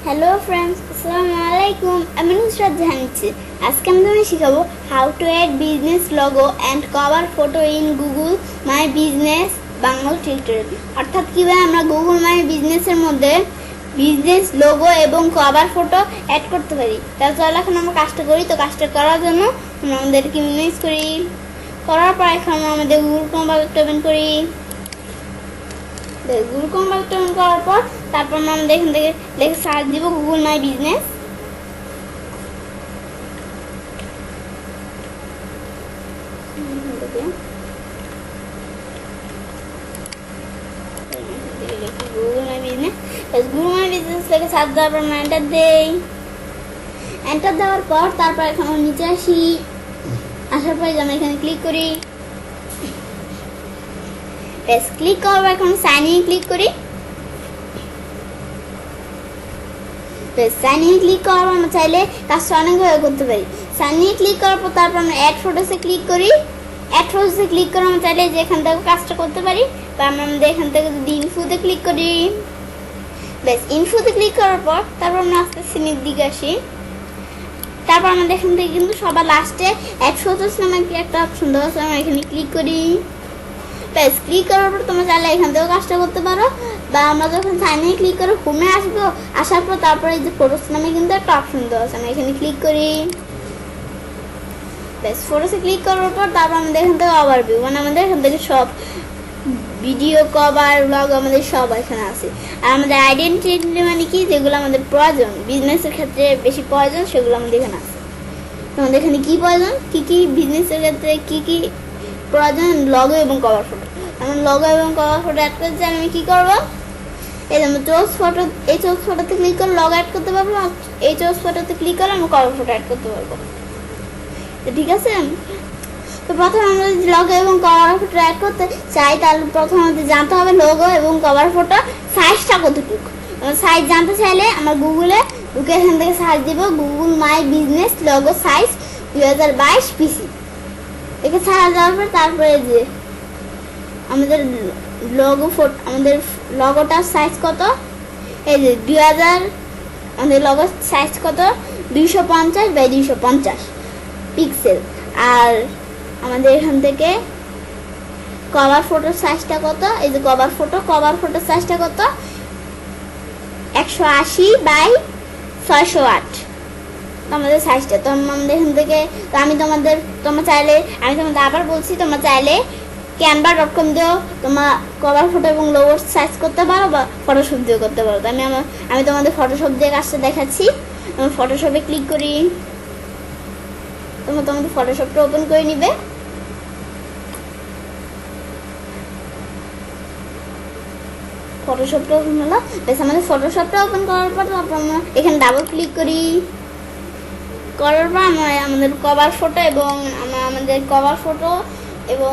Hello friends, আসসালামু আলাইকুম। আমি নুসরাত জাহানিচ্ছি। আজকে আমি তোমাকে শেখাবো how to add business logo and cover photo in Google My Business Bangla tutorial. অর্থাৎ কীভাবে আমরা গুগল মাই বিজনেসের মধ্যে বিজনেস লোগো এবং কভার ফটো অ্যাড করতে পারি। তাহলে চলো এখন আমরা কাজটা করি। তো কাজটা করার জন্য আমরা আমাদেরকে মিনিমাইজ করি। করার পর এখন আমরা আমাদের গুগল ক্রোম ব্রাউজারটা ওপেন করি। গুগল ক্রোম ব্রাউজারটা ওপেন করার পর তারপর আমরা এখান থেকে লিখে সার্চ দিব Google My business. Google My business লিখে সার্চ দেওয়ার পর আমরা এন্টার দেই। এন্টার দেওয়ার পর তারপর এখন আমরা নিচে আসি। আসার পরে আমরা এখানে ক্লিক করি। ক্লিক করবো, এখন সাইন ইন ক্লিক করি। সাইন ইন ক্লিক করার পর আমরা চাইলে কাজটা অনেকভাবে করতে পারি। সাইন ইন ক্লিক করার পর তারপর আমরা অ্যাড ফটোসে ক্লিক করি। অ্যাড ফটোসে ক্লিক করে আমরা চাইলে যে এখান থেকে কাজটা করতে পারি। বা আমরা আমাদের এখান থেকে যদি ইনফোতে ক্লিক করি, ইনফোতে ক্লিক করার পর তারপর আমরা আস্তে সিনের দিকে আসি। তারপর আমাদের এখান থেকে কিন্তু সবার লাস্টে অ্যাড ফটোস নামে একটা অপশন দেওয়া আছে, আমরা এখানে ক্লিক করি। ক্লিক করার পর তোমরা চাইলে এখান থেকেও কাজটা করতে পারো। বা আমরা যখন সাইনে ক্লিক করে হোমে আসবো, আসার পর তারপরে এই যে ফটোস নামে কিন্তু একটা অপশন দেওয়া আছে, আমরা এখানে ক্লিক করি। ফটোসে ক্লিক করার পর তারপর আমাদের এখান থেকে ওভারভিউ, মানে আমাদের এখান থেকে সব ভিডিও কভার ব্লগ আমাদের সব এখানে আছে। আর আমাদের আইডেন্টিটি মানে কি, যেগুলো আমাদের প্রয়োজন বিজনেসের ক্ষেত্রে বেশি প্রয়োজন, সেগুলো আমাদের এখানে আছে। আমাদের এখানে কি প্রয়োজন, কি কি বিজনেসের ক্ষেত্রে কি কি প্রয়োজন, লগো এবং কভার ফটো। আমার লগো এবং কভার ফটো অ্যাড করতে চাই, আমি কি করবো, এই যে চোজ ফটো, এই চোজ ফটোতে ক্লিক করে লগো অ্যাড করতে পারবো। এই চোজ ফটোতে ক্লিক করে আমি কভার ফটো অ্যাড করতে পারবো। ঠিক আছে, তো প্রথমে আমরা যদি লগো এবং কভার ফটো অ্যাড করতে চাই, তাহলে প্রথমে আমাদের জানতে হবে লগো এবং কভার ফটো সাইজটা কতটুকু। সাইজ জানতে চাইলে আমরা গুগলে ঢুকে এখান থেকে সার্চ দিব Google My business logo size 2022 পিসি। একে ছাড়া যাওয়ার পর তারপরে যে আমাদের লগো ফটো, আমাদের লগোটার সাইজ কত, এই যে 2000, আমাদের লগোর সাইজ কত 250 বাই 250 পিক্সেল। আর আমাদের এখান থেকে কভার ফটোর সাইজটা কত, এই যে কভার ফটোর সাইজটা কত 180 বাই 608 তোমাদের সাইজটা। তো আমাদের এখান থেকে, তো আমি তোমরা চাইলে, আমি তোমাদের আবার বলছি, তোমরা চাইলে canva.com দিয়েও তোমার কভার ফটো এবং লোগোর সাইজ করতে পারো, বা ফটোশপ দিয়েও করতে পারো। তো আমি তোমাদের ফটোশপ দিয়ে কাজটা দেখাচ্ছি। আমি ফটোশপে ক্লিক করি। তোমরা তোমাদের ফটোশপটা ওপেন করে নিবে। ফটোশপটা ওপেন হলো। আমাদের ফটোশপটা ওপেন করার পর তারপর আমরা এখানে ডাবল ক্লিক করি। করার পর আমরা আমাদের কভার ফটো এবং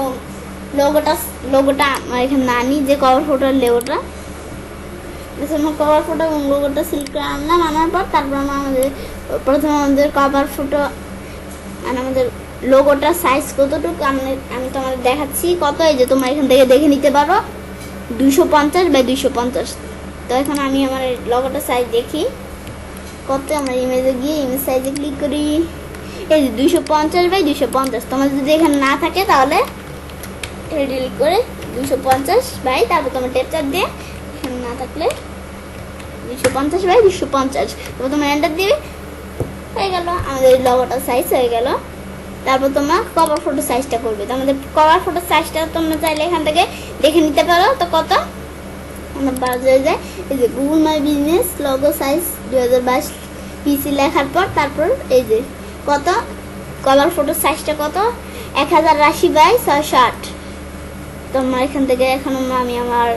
লোগোটা আমরা এখানে আনি, যে কভার ফটোর লোগোটা। আমরা কভার ফটো এবং লোগোটা সিলেক্ট করে আনলাম। আনার পর তারপর প্রথমে আমাদের কভার ফটো মানে আমাদের লোগোটার সাইজ কতটুকু আমি তোমাদের দেখাচ্ছি কত, এই যে তোমরা এখান থেকে দেখে নিতে পারো 250 বাই 250। তো এখন আমি আমার লোগোটার সাইজ দেখি কত। আমরা ইমেজে গিয়ে ইমেজ সাইজে ক্লিক করি। এই যে 250 বাই 250। তোমার যদি এখানে না থাকে তাহলে ডিলিট করে 250 বাই, তারপর তোমার টেপচার দিয়ে, এখানে না থাকলে 250 বাই 250, তারপর তোমার এন্টার দিবে। হয়ে গেল, আমাদের লগোটার সাইজ হয়ে গেল। তারপর তোমরা কভার ফটো সাইজটা করবে। তো আমাদের কভার ফটো সাইজটা তোমরা চাইলে এখান থেকে দেখে নিতে পারো। তো কত, আমরা বাজারে যাই, এই যে Google My business logo size 2022 পিসি লেখার পর তারপর এই যে কত কভার ফটো সাইজটা কত 1080 বাই 608। তোমরা এখান থেকে এখন আমি আমার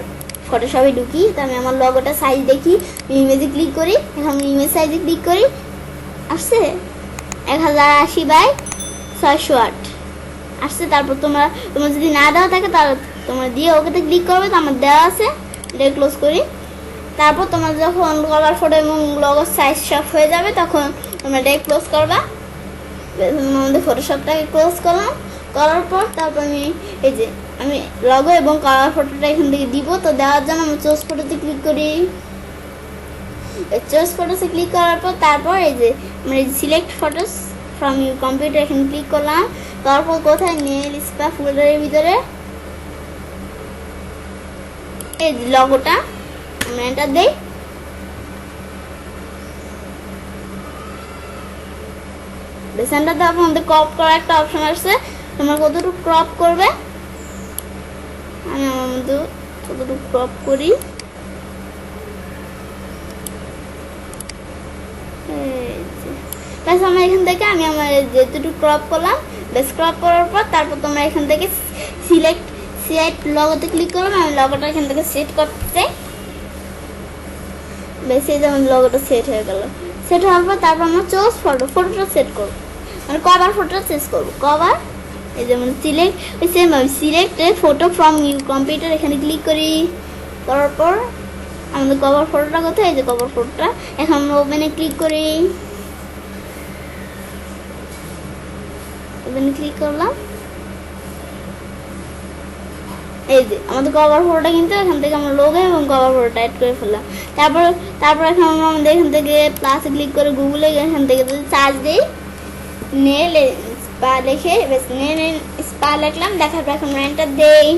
ফটোশপে ঢুকি। তো আমি আমার লগোটা সাইজ দেখি, ইমেজে ক্লিক করি। এখন ইমেজ সাইজে ক্লিক করি, আসছে 1080 বাই 608 আসছে। তারপর তোমার যদি না দেওয়া থাকে তাহলে তোমরা দিয়ে ওকেতে ক্লিক করবে। তো আমার দেওয়া আছে, এটা ক্লোজ করি। তারপর তোমার যখন কভার ফটো এবং লগোর সাইজ সব হয়ে যাবে তখন তোমরা এটা ক্লোজ করবা। আমাদের ফটোশপটাকে ক্লোজ করলাম। করার পর তারপর এই যে আমি লগো এবং কভার ফটোটা এখান থেকে দিব। তো দেওয়ার জন্য আমি চুজ ফটোতে ক্লিক করি। চয়েস ফটোসে ক্লিক করার পর তারপর এই যে আমরা select photos from your computer এখানে ক্লিক করলাম। তারপর কোথায় মেল স্পা ফোল্ডারের ভিতরে এই লগোটা আমরা এন্টার দেই। সেন্টার দেওয়ার পর আমাদের ক্রপ করার একটা অপশন আসছে, তোমরা কতটুকু ক্রপ করবে। আমি আমার মধ্যে কতটুকু ক্রপ করি, আমরা এখান থেকে আমি আমার যেটুকু ক্রপ করলাম, বেশ ক্রপ করার পর তারপর তোমরা এখান থেকে সিলেক্ট লগোতে ক্লিক করলাম। আমি লগোটা এখান থেকে সেট করতে চাই। বেশ এই যেমন লগোটা সেট হয়ে গেল। সেট হওয়ার পর তারপর আমরা চুজ ফটোটা সেট করবো, মানে কভার ফটোটা চেঞ্জ করবো। কভার এই যেমন select photo from your computer এখানে ক্লিক করি। করার পর আমাদের কভার ফটোটা কোথায়, এই যে কভার ফটোটা। এখন আমরা ওপেনে ক্লিক করি, ওপেনে ক্লিক করলাম। এই যে আমাদের কভার ফটোটা কিন্তু এখান থেকে আমরা লোগো এবং কভার ফটোটা অ্যাড করে ফেললাম। তারপর এখন আমরা আমাদের এখান থেকে প্লাসে ক্লিক করে গুগলে এখান থেকে যদি সার্চ দিই নেল স্পা লিখে, বেশ নেল স্পা লিখলাম। দেখার পর এখন এন্টার দেই।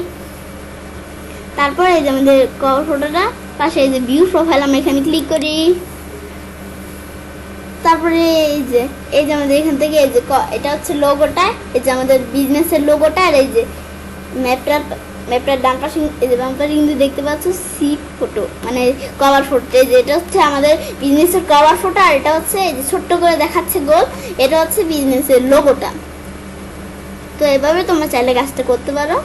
তারপর এই যে আমাদের কভার ফটোটা পাশে এই যে ভিউ প্রোফাইল আমরা এখানে ক্লিক করি। তারপরে এই যে আমাদের এখান থেকে এই যে এটা হচ্ছে লোগোটা, এই যে আমাদের বিজনেসের লোগোটা। আর এই যে ম্যাপটার ডান পাশে এই যে বাম পাশে কিন্তু দেখতে পাচ্ছ সি ফটো, মানে কভার ফটো। এই যে এটা হচ্ছে আমাদের বিজনেসের কভার ফটো, আর এটা হচ্ছে এই যে ছোট্ট করে দেখাচ্ছে গোল, এটা হচ্ছে বিজনেসের লোগোটা। তো এভাবে তোমরা চাইলে কাজটা করতে পারো।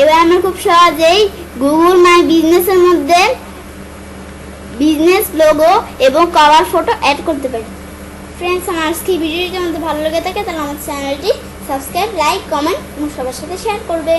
এবার আমরা খুব সহজেই গুগল মাই বিজনেসের মধ্যে বিজনেস লোগো এবং কভার ফটো অ্যাড করতে পারি। ফ্রেন্ডস, আমার আজকে ভিডিওটি যদি আমাদের ভালো লেগে থাকে তাহলে আমার চ্যানেলটি সাবস্ক্রাইব, লাইক, কমেন্ট এবং সবার সাথে শেয়ার করবে।